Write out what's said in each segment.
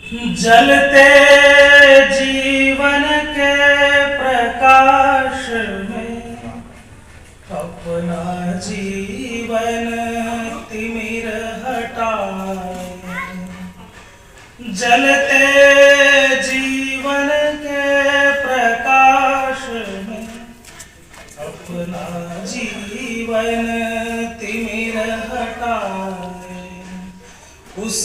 जलते जीवन के प्रकाश में अपना जीवन तिमिर हटाए। जलते जीवन के प्रकाश में अपना जीवन तिमिर हटाए। उस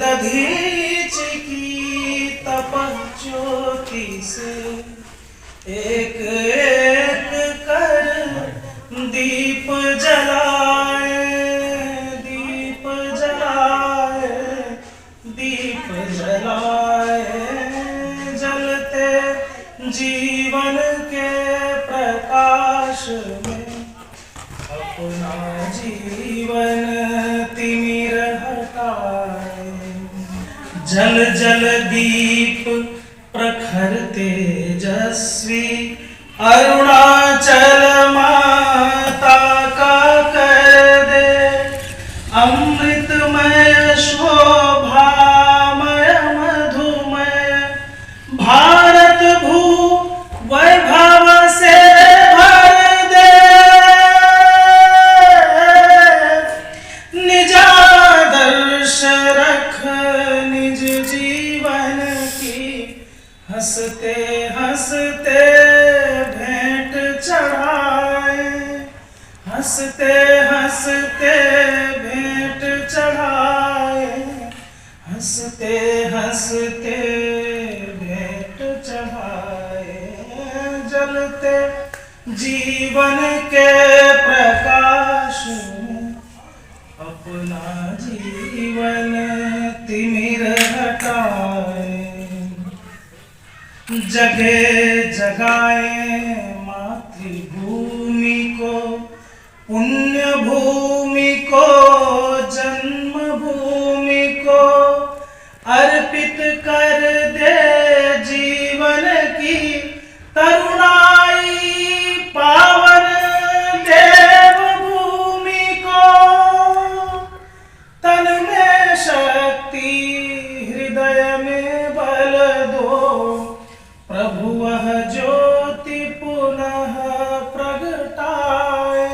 दधीच की तपः ज्योति से एक एक कर दीप जलाए, दीप जलाए, दीप जलाए। जलते जीवन के प्रकाश में अपना जीवन तिमिर हटाए। जल जल दीप प्रखर तेजस्वी अरुणाचल माता का कर दे। अमृतमय शोभामय मधुमय भारत भू वैभव से भर दे। निजादर्श रख निज जीवन की हंसते हंसते भेंट चढ़ाए, हंसते हंसते भेंट चढ़ाए, हंसते हंसते भेंट चढ़ाए। जलते जीवन के प्रकाश में अपना जीवन तिमिर हटाए। जगे जगाए मातृभूमि को, पुण्य भूमि को, जन्मभूमि को अर्पित कर दे जीवन की तरुणाई। पावन देव भूमि को तन में शक्ति हृदय में बल दो। प्रभु वह ज्योति पुनः प्रगटाए,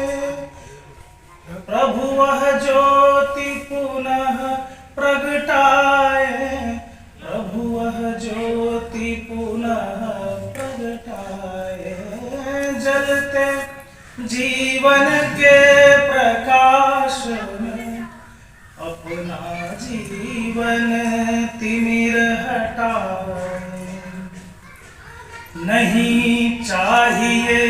प्रभु वह ज्योति पुनः प्रगटाए, प्रभु वह ज्योति पुनः प्रगटाए। जलते जीवन के प्रकाश में अपना जीवन तिमिर हटाए। नहीं चाहिए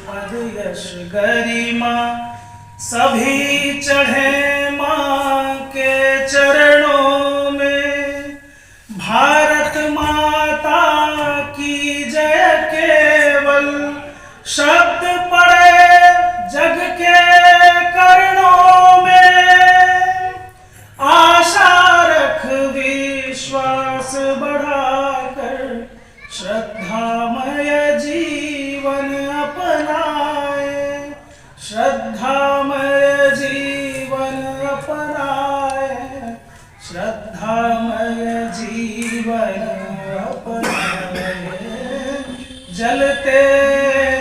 पद यश गरिमा, सभी चढ़े मां के चरणों में। भारत माता की जय केवल शब्द पड़े जग के कर्णों में। आशा रख विश्वास बढ़ाकर श्रद्धामय जीवन अपनाए, श्रद्धामय जीवन अपनाए, श्रद्धामय जीवन अपनाए। जलते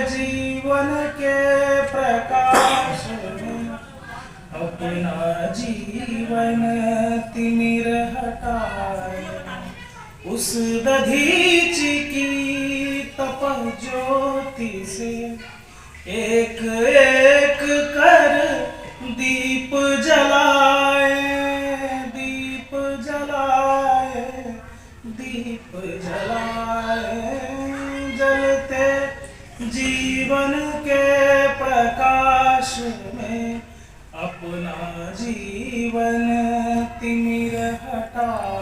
जीवन के प्रकाश में अपना जीवन तिमिर हटाए। उस दधीच की तपः ज्योति से एक एक कर दीप जलाए, दीप जलाए, दीप जलाए। जलते जीवन के प्रकाश में अपना जीवन तिमिर हटाए।